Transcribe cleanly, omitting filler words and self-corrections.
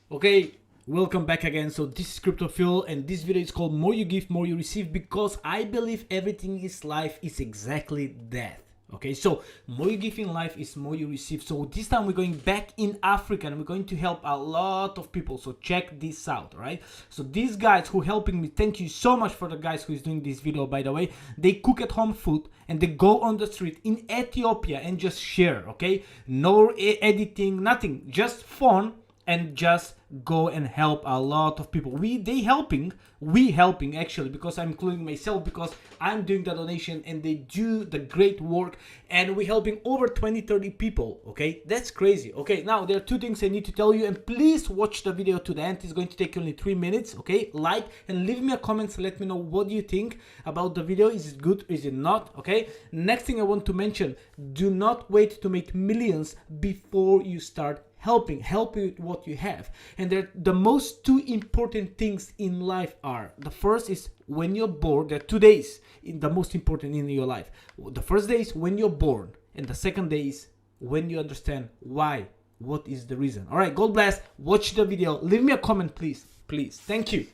Okay, welcome back again. So this is Crypto Phil, and this video is called More You Give, More You Receive, because I believe everything in life is exactly that. Okay, so more you give in life is more you receive. So this time we're going back in Africa and we're going to help a lot of people. So check this out, right? So these guys who helping me, thank you so much for the guys who is doing this video, by the way. They cook at home food and they go on the street in Ethiopia and just share, okay? No editing, nothing, just fun, and just go and help a lot of people. We helping actually, because I'm including myself, because I'm doing the donation and they do the great work, and we're helping over 20-30 people. Okay, that's crazy. Okay, now there are two things I need to tell you, and please watch the video to the end. It's going to take only 3 minutes. Okay, like and leave me a comment, let me know what you think about the video. Is it good, is it not? Okay, next thing I want to mention, do not wait to make millions before you start helping with what you have. And the most two important things in life are, the first is when you're born. There are 2 days in the most important in your life. The first day is when you're born, and the second day is when you understand why, what is the reason. All right, God bless. Watch the video, leave me a comment, please. Thank you.